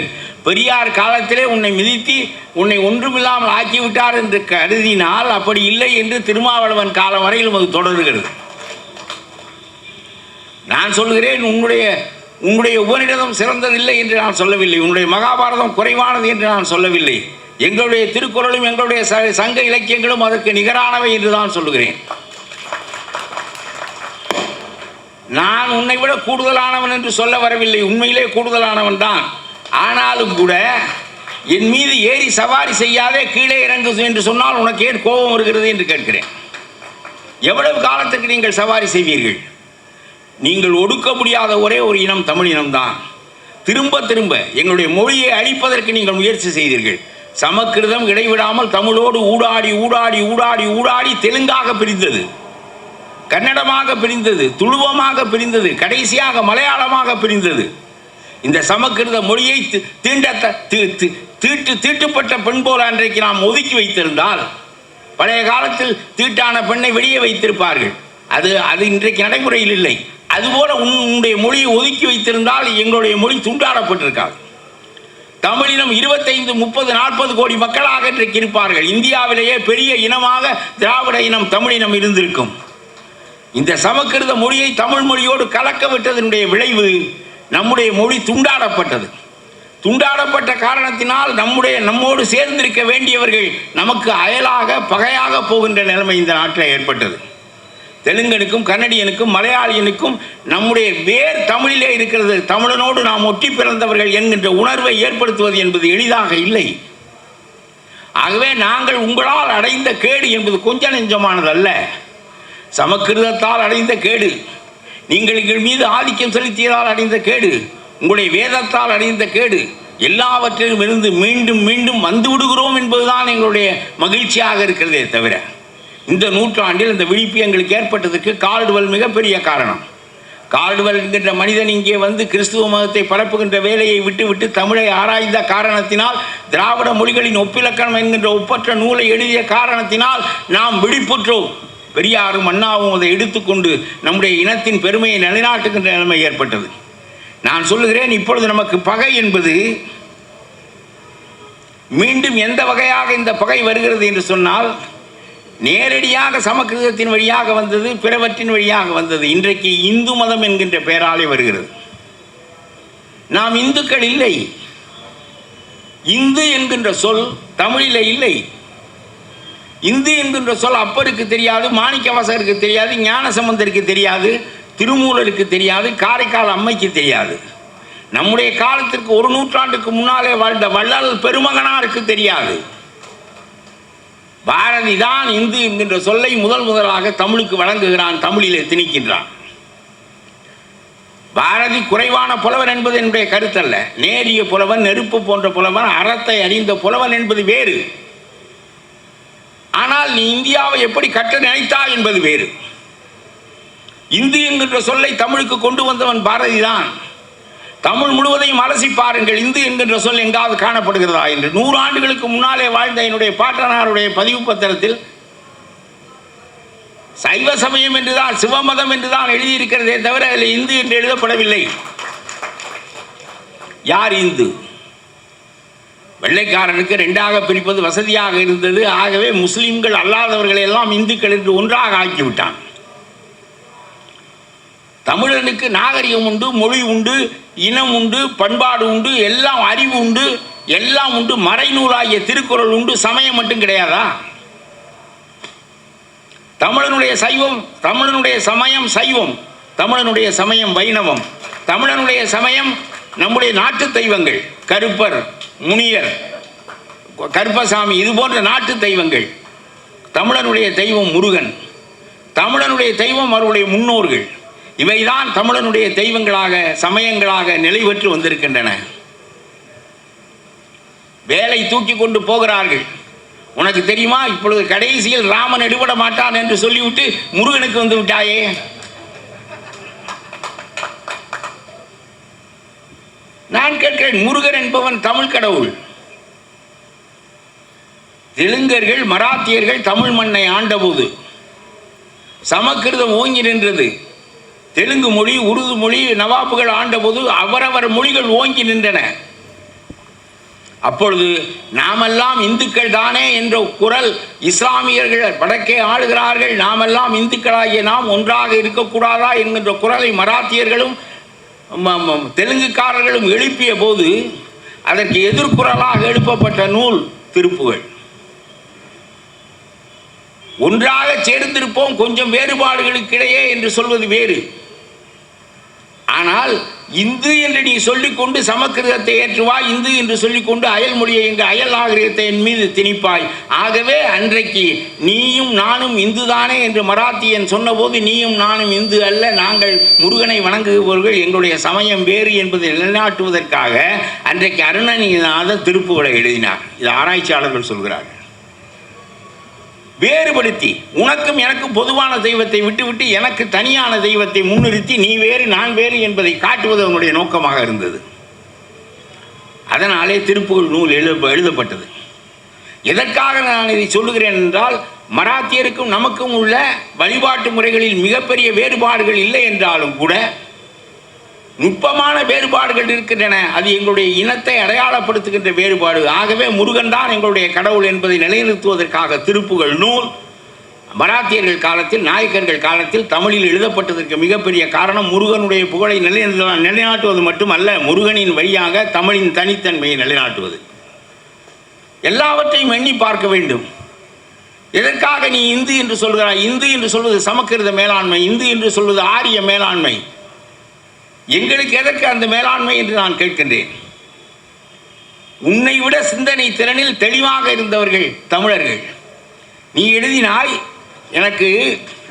Speaker 1: பெரியார் காலத்திலே உன்னை மிதித்து உன்னை ஒன்றுமில்லாமல் ஆக்கிவிட்டார் என்று கருதினால் அப்படி இல்லை என்று திருமாவளவன் காலம் வரையிலும் அது தொடர்கிறது. நான் சொல்கிறேன், உன்னுடைய உபநிடதம் சிறந்ததில்லை என்று நான் சொல்லவில்லை, உன்னுடைய மகாபாரதம் குறைவானது என்று நான் சொல்லவில்லை. எங்களுடைய திருக்குறளும் எங்களுடைய சங்க இலக்கியங்களும் அதற்கு நிகரானவை என்று தான் சொல்லுகிறேன். நான் உன்னை விட கூடுதலானவன் என்று சொல்ல வரவில்லை, உண்மையிலே கூடுதலானவன் தான். ஆனாலும் கூட என் மீது ஏறி சவாரி செய்யாதே, கீழே இறங்கு என்று சொன்னால் உனக்கு ஏன் கோபம் வருகிறது என்று கேட்கிறேன். எவ்வளவு காலத்துக்கு நீங்கள் சவாரி செய்வீர்கள்? நீங்கள் ஒடுக்க முடியாத ஒரே ஒரு இனம் தமிழ் இனம்தான். திரும்ப திரும்ப எங்களுடைய மொழியை அழிப்பதற்கு நீங்கள் முயற்சி செய்தீர்கள். சமஸ்கிருதம் இடைவிடாமல் தமிழோடு ஊடாடி ஊடாடி ஊடாடி ஊடாடி தெலுங்காக பிரிந்தது, கன்னடமாக பிரிந்தது, துளுவமாக பிரிந்தது, கடைசியாக மலையாளமாக பிரிந்தது. இந்த சமஸ்கிருத மொழியை தீட்டுப்பட்ட பெண் போல அன்றைக்கு நாம் ஒதுக்கி வைத்திருந்தால் பழைய காலத்தில் தீட்டான பெண்ணை வெளியே வைத்திருப்பார்கள். அது இன்றைக்கு நடைமுறையில் இல்லை. அதுபோல உன்னுடைய மொழியை ஒதுக்கி வைத்திருந்தால் எங்களுடைய மொழி துண்டாடப்பட்டிருக்காது. தமிழினம் 25, 30, 40 கோடி மக்களாக இன்றைக்கு இருப்பார்கள். இந்தியாவிலேயே பெரிய இனமாக திராவிட இனம் தமிழினம் இருந்திருக்கும். இந்த சமஸ்கிருத மொழியை தமிழ் மொழியோடு கலக்க விட்டதனுடைய விளைவு நம்முடைய மொழி துண்டாடப்பட்டது. துண்டாடப்பட்ட காரணத்தினால் நம்மோடு சேர்ந்திருக்க வேண்டியவர்கள் நமக்கு அயலாக பகையாக போகின்ற நிலைமை இந்த நாட்டில் ஏற்பட்டது. தெலுங்கனுக்கும் கன்னடியனுக்கும் மலையாளியனுக்கும் நம்முடைய வேர் தமிழிலே இருக்கிறது. தமிழனோடு நாம் ஒட்டி பிறந்தவர்கள் என்கின்ற உணர்வை ஏற்படுத்துவது என்பது எளிதாக இல்லை. ஆகவே நாங்கள் உங்களால் அடைந்த கேடு என்பது கொஞ்ச நெஞ்சமானதல்ல. சமஸ்கிருதத்தால் அடைந்த கேடு, நீங்கள் எங்கள் மீது ஆதிக்கம் செலுத்தியதால் அடைந்த கேடு, உங்களுடைய வேதத்தால் அடைந்த கேடு, எல்லாவற்றிலும் இருந்து மீண்டும் மீண்டும் வந்து விடுகிறோம் என்பதுதான் எங்களுடைய மகிழ்ச்சியாக இருக்கிறதே தவிர, இந்த நூற்றாண்டில் இந்த விழிப்பு எங்களுக்கு ஏற்பட்டதுக்கு கால்டுவெல் மிகப்பெரிய காரணம். கால்டுவெல் என்கின்ற மனிதன் இங்கே வந்து கிறிஸ்துவ மதத்தை பரப்புகின்ற வேலையை விட்டு தமிழை ஆராய்ந்த காரணத்தினால், திராவிட மொழிகளின் ஒப்பிலக்கணம் என்கின்ற ஒப்பற்ற நூலை எழுதிய காரணத்தினால் நாம் விழிப்புற்றோம். பெரியாரும் அண்ணாவும் அதை எடுத்துக்கொண்டு நம்முடைய இனத்தின் பெருமையை நிலைநாட்டுகின்ற நிலைமை ஏற்பட்டது. நான் சொல்லுகிறேன், இப்பொழுது நமக்கு பகை என்பது மீண்டும் எந்த வகையாக இந்த பகை வருகிறது என்று சொன்னால், நேரடியாக சமஸ்கிருதத்தின் வழியாக வந்தது, பிறவற்றின் வழியாக வந்தது. இன்றைக்கு இந்து மதம் என்கின்ற பெயராலே வருகிறது. நாம் இந்துக்கள் இல்லை. இந்து என்கின்ற சொல் தமிழிலே இல்லை. இந்து என்கின்ற சொல் அப்பருக்கு தெரியாது, மாணிக்கவாசகருக்கு தெரியாது, ஞானசம்பந்தருக்கு தெரியாது, திருமூலருக்கு தெரியாது, காரைக்கால் அம்மைக்கு தெரியாது. நம்முடைய காலத்திற்கு 1 நூற்றாண்டுக்கு முன்னாலே வாழ்ந்த வள்ளல் பெருமகனாருக்கு தெரியாது. பாரதி தான் இந்து என்கின்ற சொல்லை முதலாக தமிழுக்கு வழங்குகிறான், தமிழிலே திணிக்கின்றான். பாரதி குறைவான புலவன் என்பது என்னுடைய கருத்தல்ல. நேரிய புலவன், நெருப்பு போன்ற புலவன், அறத்தை அறிந்த புலவன் என்பது வேறு. ஆனால் நீ இந்தியாவை எப்படி கட்ட நினைத்தாய் என்பது வேறு. இந்து என்கின்ற சொல்லை தமிழுக்கு கொண்டு வந்தவன் பாரதி தான். தமிழ் முழுவதையும் அலசி பாருங்கள், இந்து என்கின்ற சொல் எங்காவது காணப்படுகிறதா என்று. 100 ஆண்டுகளுக்கு முன்னாலே வாழ்ந்த என்னுடைய பாட்டனாருடைய பதிவு பத்திரத்தில் சைவ சமயம் என்றுதான், சிவமதம் என்றுதான் எழுதியிருக்கிறதே தவிர அதில் இந்து என்று எழுதப்படவில்லை. யார் இந்து? வெள்ளைக்காரனுக்கு 2ஆக பிரிப்பது வசதியாக இருந்தது. ஆகவே முஸ்லிம்கள் அல்லாதவர்களை எல்லாம் இந்துக்கள் என்று ஒன்றாக ஆக்கிவிட்டான். தமிழனுக்கு நாகரிகம் உண்டு, மொழி உண்டு, இனம் உண்டு, பண்பாடு உண்டு, எல்லாம் அறிவு உண்டு, எல்லாம் உண்டு. மறைநூலாகிய திருக்குறள் உண்டு, சமயம் மட்டும் கிடையாதா? தமிழனுடைய சைவம், தமிழனுடைய சமயம் சைவம், தமிழனுடைய சமயம் வைணவம், தமிழனுடைய சமயம் நம்முடைய நாட்டு தெய்வங்கள், கருப்பர், முனியர், கருப்பசாமி, இது போன்ற நாட்டு தெய்வங்கள். தமிழனுடைய தெய்வம் முருகன், தமிழனுடைய தெய்வம் அவருடைய முன்னோர்கள். இவைதான் தமிழனுடைய தெய்வங்களாக, சமயங்களாக நிலை பெற்று வந்திருக்கின்றன. வேலை தூக்கி கொண்டு போகிறார்கள். உனக்கு தெரியுமா, இப்பொழுது கடைசியில் ராமன் எடுபட மாட்டான் என்று சொல்லிவிட்டு முருகனுக்கு வந்து விட்டாயே. நான் கேட்கிறேன், முருகன் என்பவன் தமிழ் கடவுள். தெலுங்கர்கள், மராத்தியர்கள் தமிழ் மண்ணை ஆண்டபோது சமஸ்கிருதம் ஓங்கி நின்றது. தெலுங்கு மொழி, உருது மொழி நவாப்புகள் ஆண்டபோது அவரவர் மொழிகள் ஓங்கி நின்றன. அப்பொழுது நாமெல்லாம் இந்துக்கள் தானே என்ற குரல், இஸ்லாமியர்கள் வடக்கே ஆளுகிறார்கள், நாமெல்லாம் இந்துக்களாகிய நாம் ஒன்றாக இருக்கக்கூடாதா என்கின்ற குரலை மராத்தியர்களும் தெலுங்குக்காரர்களும் எழுப்பிய போது அதற்கு எதிர்குரலாக எழுப்பப்பட்ட நூல் திருப்புகழ். ஒன்றாக சேர்ந்திருப்போம், கொஞ்சம் வேறுபாடுகளுக்கிடையே என்று சொல்வது வேறு. ஆனால் இந்து என்று நீ சொல்லிக்கொண்டு சமஸ்கிருதத்தை ஏற்றுவாய், இந்து என்று சொல்லிக்கொண்டு அயல் மொழியை எங்கள் அயல் நாகரிகத்தை என் மீது திணிப்பாய். ஆகவே அன்றைக்கு நீயும் நானும் இந்துதானே என்று மராத்தியன் சொன்னபோது நீயும் நானும் இந்து அல்ல, நாங்கள் முருகனை வணங்குபவர்கள், எங்களுடைய சமயம் வேறு என்பதை நிலைநாட்டுவதற்காக அன்றைக்கு அருணகிரிநாதர் திருப்புகளை எழுதினார். இது ஆராய்ச்சியாளர்கள் சொல்கிறார்கள். வேறுபடுத்தி உனக்கும் எனக்கும் பொதுவான தெய்வத்தை விட்டுவிட்டு எனக்கு தனியான தெய்வத்தை முன்னிறுத்தி நீ வேறு நான் வேறு என்பதை காட்டுவது அவனுடைய நோக்கமாக இருந்தது. அதனாலே திருப்புகழ் நூல் எழுதப்பட்டது. எதற்காக நான் இதை சொல்லுகிறேன் என்றால், மராத்தியருக்கும் நமக்கும் உள்ள வழிபாட்டு முறைகளில் மிகப்பெரிய வேறுபாடுகள் இல்லை என்றாலும் கூட நுட்பமான வேறுபாடுகள் இருக்கின்றன. அது எங்களுடைய இனத்தை அடையாளப்படுத்துகின்ற வேறுபாடு. ஆகவே முருகன் தான் எங்களுடைய கடவுள் என்பதை நிலைநிறுத்துவதற்காக திருப்புகழ் நூல் மராத்தியர்கள் காலத்தில், நாயக்கர்கள் காலத்தில் தமிழில் எழுதப்பட்டதற்கு மிகப்பெரிய காரணம் முருகனுடைய புகழை நிலைநாட்டுவது மட்டுமல்ல, முருகனின் வழியாக தமிழின் தனித்தன்மையை நிலைநாட்டுவது. எல்லாவற்றையும் எண்ணி பார்க்க வேண்டும். எதற்காக நீ இந்து என்று சொல்கிறாய்? இந்து என்று சொல்வது சமஸ்கிருத மேலாண்மை, இந்து என்று சொல்வது ஆரிய மேலாண்மை. எங்களுக்கு எதற்கு அந்த மேலாண்மை என்று நான் கேட்கின்றேன். உன்னை விட சிந்தனை திறனில் தெளிவாக இருந்தவர்கள் தமிழர்கள். நீ எழுதினாய். எனக்கு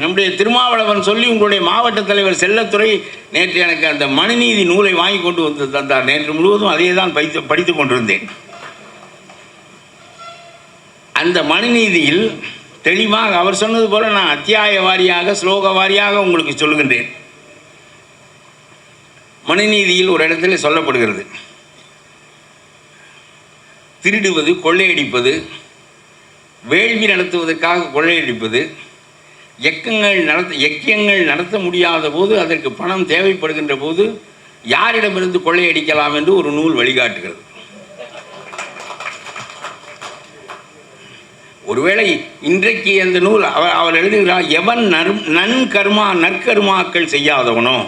Speaker 1: நம்முடைய திருமாவளவன் சொல்லி உங்களுடைய மாவட்ட தலைவர் செல்லத்துறை நேற்று எனக்கு அந்த மனுநீதி நூலை வாங்கி கொண்டு வந்து தந்தார். நேற்று முழுவதும் அதே தான் படித்து கொண்டிருந்தேன். அந்த மனுநீதியில் தெளிவாக அவர் சொன்னது போல நான் அத்தியாய வாரியாக ஸ்லோக வாரியாக உங்களுக்கு சொல்லுகின்றேன். மனுநீதியில் ஒரு இடத்துல சொல்லப்படுகிறது, திருடுவது, கொள்ளையடிப்பது, வேள்வி நடத்துவதற்காக கொள்ளையடிப்பது, யக்கியங்கள் நடத்த முடியாத போது அதற்கு பணம் தேவைப்படுகின்ற போது யாரிடமிருந்து கொள்ளையடிக்கலாம் என்று ஒரு நூல் வழிகாட்டுகிறது. ஒருவேளை இன்றைக்கு அந்த நூல் அவர் எழுதுகிறார், எவன் நற்கர்மாக்கள் செய்யாதவனோ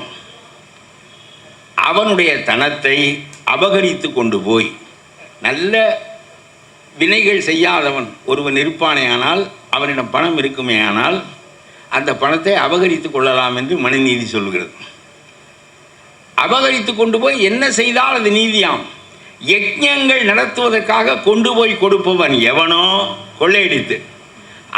Speaker 1: அவனுடைய தனத்தை அபகரித்து கொண்டு போய், நல்ல வினைகள் செய்யாதவன் ஒருவன் இருப்பானே ஆனால், அவனிடம் பணம் இருக்குமே ஆனால் அந்த பணத்தை அபகரித்து கொள்ளலாம் என்று மனுநீதி சொல்கிறது. அபகரித்து கொண்டு போய் என்ன செய்தால் அது நீதியாம்? யஜ்ஞங்கள் நடத்துவதற்காக கொண்டு போய் கொடுப்பவன் எவனோ கொள்ளையடித்து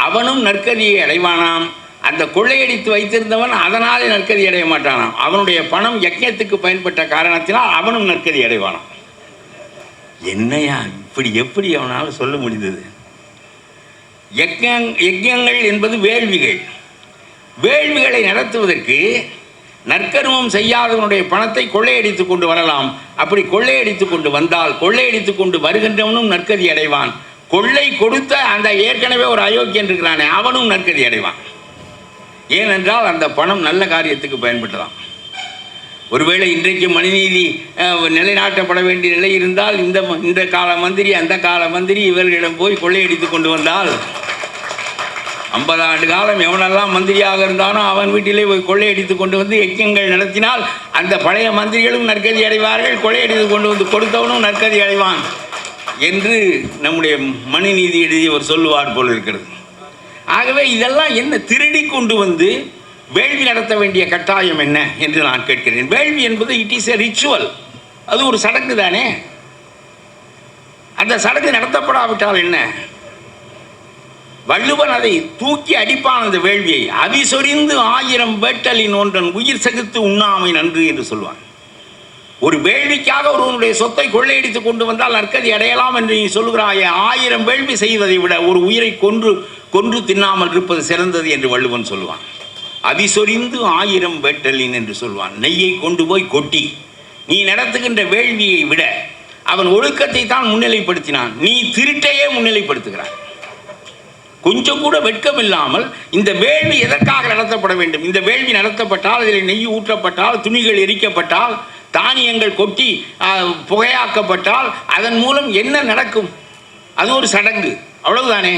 Speaker 1: அவனும் நற்கதியை அடைவானாம். அந்த கொள்ளையடித்து வைத்திருந்தவன் அதனாலே நற்கதி அடைய மாட்டானாம். அவனுடைய பணம் யஜ்ஞத்துக்கு பயன்பட்ட காரணத்தினால் அவனும் நற்கதி அடைவானாம். என்னையா இப்படி எப்படி அவனால் சொல்ல முடிந்தது? யஜ்ஞங்கள் என்பது வேள்விகள். வேள்விகளை நடத்துவதற்கு நற்கர்மம் செய்யாதவனுடைய பணத்தை கொள்ளையடித்து கொண்டு வரலாம். அப்படி கொள்ளையடித்து கொண்டு வந்தால் கொள்ளையடித்து கொண்டு வருகின்றவனும் நற்கதி அடைவான். கொள்ளை கொடுத்த அந்த ஏற்கனவே ஒரு அயோக்கியன் இருக்கிறானே அவனும் நற்கதி அடைவான். ஏனென்றால் அந்த பணம் நல்ல காரியத்துக்கு பயன்பட்டதாம். ஒருவேளை இன்றைக்கு மனுநீதி நிலைநாட்டப்பட வேண்டிய நிலை இருந்தால் இந்த கால மந்திரி அந்த கால மந்திரி இவர்களிடம் போய் கொள்ளையடித்து கொண்டு வந்தால் 50 ஆண்டு காலம் எவனெல்லாம் மந்திரியாக இருந்தானோ அவன் வீட்டிலே போய் கொள்ளையடித்து கொண்டு வந்து யஜ்ஞங்கள் நடத்தினால் அந்த பழைய மந்திரிகளும் நற்கதி அடைவார்கள், கொள்ளையடித்து கொண்டு வந்து கொடுத்தவனும் நற்கதி அடைவான் என்று நம்முடைய மனுநீதி எழுதியவர் சொல்லுவார் போல் இருக்கிறது. ஆகவே இதெல்லாம் என்ன, திருடி கொண்டு வந்து வேள்வி நடத்த வேண்டிய கட்டாயம் என்ன என்று நான் கேட்கிறேன். வேள்வி என்பது இட் இஸ் எ ரிச்சுவல், அது ஒரு சடங்கு தானே. அந்த சடங்கு நடத்தப்படாவிட்டால் என்ன? வள்ளுவன் அதை தூக்கி அடிப்பான் அந்த வேள்வியை. அவிசொரிந்து 1000 வேட்டலின் ஒன்றன் உயிர் சகித்து உண்ணாமை நன்று என்று சொல்வான். ஒரு வேள்விக்காக ஒருவனுடைய சொத்தை கொள்ளையடித்து கொண்டு வந்தால் நற்கதி அடையலாம் என்று நீ சொல்கிறாய். 1000 வேள்வி செய்வதை விட ஒரு உயிரை கொன்று தின்னாமல் இருப்பது சிறந்தது என்று வள்ளுவன் சொல்வான். அவிசொரிந்து 1000 வேட்டலின் என்று சொல்வான். நெய்யை கொண்டு போய் கொட்டி நீ நடத்துகின்ற வேள்வியை விட அவன் ஒழுக்கத்தை தான் முன்னிலைப்படுத்தினான். நீ திருட்டையே முன்னிலைப்படுத்துகிறான். கொஞ்சம் கூட வெட்கம் இல்லாமல் இந்த வேள்வி எதற்காக நடத்தப்பட வேண்டும்? இந்த வேள்வி நடத்தப்பட்டால், அதில் நெய் ஊற்றப்பட்டால், துணிகள் எரிக்கப்பட்டால், தானியங்கள் கொட்டி புகையாக்கப்பட்டால் அதன் மூலம் என்ன நடக்கும்? அது ஒரு சடங்கு, அவ்வளவுதானே.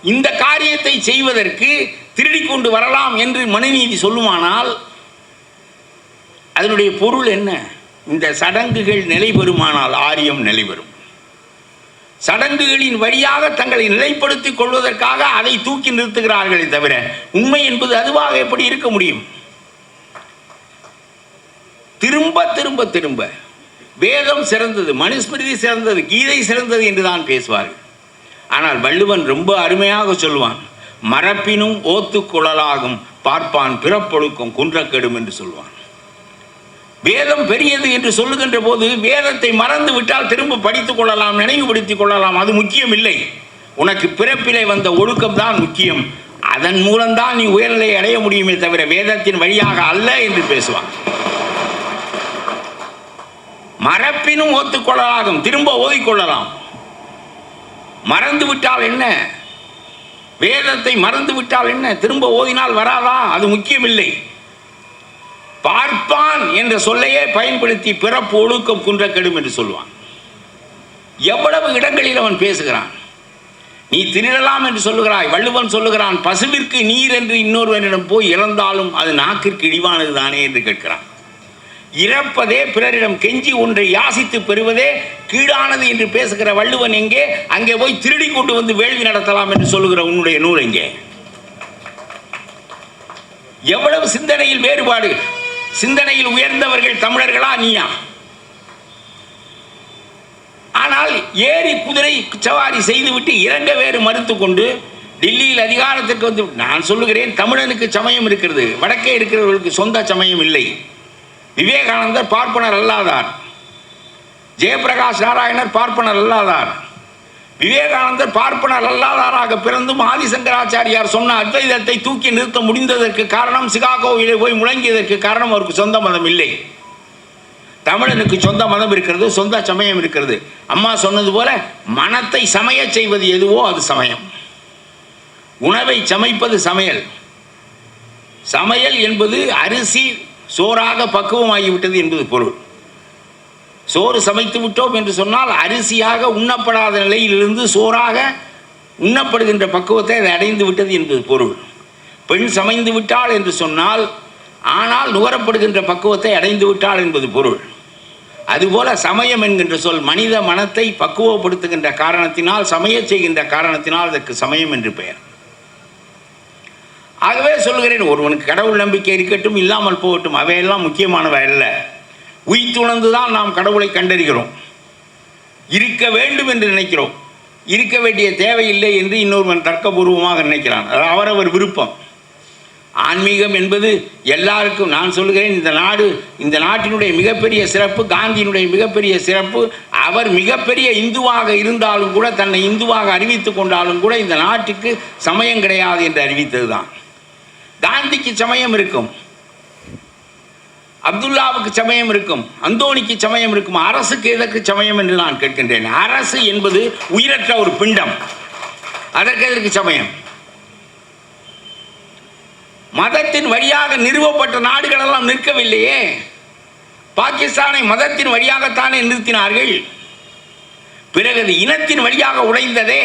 Speaker 1: இந்த காரியத்தை செய்வதற்கு திருடி கொண்டு வரலாம் என்று மனுநீதி சொல்லுமானால் அதனுடைய பொருள் என்ன? இந்த சடங்குகள் நிலை பெறுமானால் ஆரியம் நிலை பெறும். சடங்குகளின் வழியாக தங்களை நிலைப்படுத்திக் கொள்வதற்காக அதை தூக்கி நிறுத்துகிறார்களே தவிர உண்மை என்பது அதுவாக எப்படி இருக்க முடியும்? திரும்ப திரும்ப திரும்ப வேதம் சிறந்தது, மனுஸ்மிருதி சிறந்தது, கீதை சிறந்தது என்று தான் பேசுவார்கள். ஆனால் வள்ளுவன் ரொம்ப அருமையாக சொல்வான், மரப்பினும் ஓத்து குழலாகும் பார்ப்பான் பிறப்பொழுக்கம் குன்றக்கெடும் என்று சொல்வான். வேதம் பெரியது என்று சொல்லுகின்ற போது வேதத்தை மறந்து விட்டால் திரும்ப படித்துக் கொள்ளலாம், நினைவுபடுத்திக் கொள்ளலாம், அது முக்கியம் இல்லை. உனக்கு பிறப்பிலே வந்த ஒழுக்கம் தான் முக்கியம், அதன் மூலம்தான் நீ உயர்நிலை அடைய முடியுமே தவிர வேதத்தின் வழியாக அல்ல என்று பேசுவான். மரப்பினும் ஒத்துக்கொள்ளலாகும், திரும்ப ஓதிக்கொள்ளலாம். மறந்து விட்டால் என்ன, வேதத்தை மறந்து விட்டால் என்ன, திரும்ப ஓதினால் வராதா, அது முக்கியமில்லை. பார்ப்பான் என்ற சொல்லையே பயன்படுத்தி பிறப்பு ஒழுக்கம் குன்றக்கெடும் என்று சொல்லுவான். எவ்வளவு இடங்களில் அவன் பேசுகிறான். நீ திருடலாம் என்று சொல்லுகிறாய், வள்ளுவன் சொல்லுகிறான் பசுவிற்கு நீர் என்று இன்னொருவனிடம் போய் இறந்தாலும் அது நாக்கிற்கு இழிவானது தானே என்று கேட்கிறான். இறப்பதே, பிறரிடம் கெஞ்சி ஒன்றை யாசித்து பெறுவதே கீழானது என்று பேசுகிற வள்ளுவன் எங்கே? அங்கே போய் திருடி கொண்டு வந்து வேள்வி நடத்தலாம் என்று சொல்லுகிற உன்னுடைய நூல் எங்கே? எவ்வளவு சிந்தனையில் வேறுபாடு. சிந்தனையில் உயர்ந்தவர்கள் தமிழர்களா நீயா? ஆனால் ஏறி குதிரை சவாரி செய்துவிட்டு இறங்க வேறு மறுத்து கொண்டு டில்லியில் அதிகாரத்திற்கு வந்து, நான் சொல்லுகிறேன் தமிழனுக்கு சமயம் இருக்கிறது, வடக்கே இருக்கிறவர்களுக்கு சொந்த சமயம் இல்லை. விவேகானந்தர் பார்ப்பனர் அல்லாதார், ஜெயபிரகாஷ் நாராயணர் பார்ப்பனர் அல்லாதார். விவேகானந்தர் பார்ப்பனர் அல்லாதாராக பிறந்தும் ஆதிசங்கராச்சாரியார் சொன்ன அத்வைதத்தை தூக்கி நிறுத்த முடிந்ததற்கு காரணம், சிகாகோவிலே போய் முழங்கியதற்கு காரணம் அவருக்கு சொந்த மதம் இல்லை. தமிழனுக்கு சொந்த மதம் இருக்கிறது, சொந்த சமயம் இருக்கிறது. அம்மா சொன்னது போல மனத்தை சமைய செய்வது எதுவோ அது சமயம், உணவை சமைப்பது சமையல். சமையல் என்பது அரிசி சோறாக பக்குவமாகிவிட்டது என்பது பொருள். சோறு சமைத்து விட்டோம் என்று சொன்னால் அரிசியாக உண்ணப்படாத நிலையிலிருந்து சோறாக உண்ணப்படுகின்ற பக்குவத்தை அதை அடைந்து விட்டது என்பது பொருள். பெண் சமைந்து விட்டாள் என்று சொன்னால் ஆனால் நுகரப்படுகின்ற பக்குவத்தை அடைந்து விட்டாள் என்பது பொருள். அதுபோல சமயம் என்கின்ற சொல் மனித மனத்தை பக்குவப்படுத்துகின்ற காரணத்தினால், சமய செய்கின்ற காரணத்தினால் அதற்கு சமயம் என்று பெயர். ஆகவே சொல்கிறேன், ஒருவனுக்கு கடவுள் நம்பிக்கை இருக்கட்டும், இல்லாமல் போகட்டும், அவையெல்லாம் முக்கியமானவை அல்ல. உய்த்துணர்ந்து தான் நாம் கடவுளை கண்டறிகிறோம். இருக்க வேண்டும் என்று நினைக்கிறோம், இருக்க வேண்டிய தேவையில்லை என்று இன்னொருவன் தர்க்கபூர்வமாக நினைக்கிறான். அது அவரவர் விருப்பம். ஆன்மீகம் என்பது எல்லாருக்கும், நான் சொல்லுகிறேன், இந்த நாட்டினுடைய மிகப்பெரிய சிறப்பு, காந்தியினுடைய மிகப்பெரிய சிறப்பு, அவர் மிகப்பெரிய இந்துவாக இருந்தாலும் கூட, தன்னை இந்துவாக அறிவித்து கொண்டாலும் கூட இந்த நாட்டுக்கு சமயம் கிடையாது என்று அறிவித்தது தான். காந்திக்கு சமயம் இருக்கும், அப்துல்லாவுக்கு சமயம் இருக்கும், அந்தோணிக்கு சமயம் இருக்கும், அரசுக்கு எதற்கு சமயம் என்று நான் கேட்கின்றேன். அரசு என்பது உயிரற்ற ஒரு பிண்டம், அதற்கு எதற்கு சமயம்? மதத்தின் வழியாக நிறுவப்பட்ட நாடுகளெல்லாம் நிற்கவில்லையே. பாகிஸ்தானை மதத்தின் வழியாகத்தானே நிறுத்தினார்கள். பிறகு அது இனத்தின் வழியாக உடைந்ததே.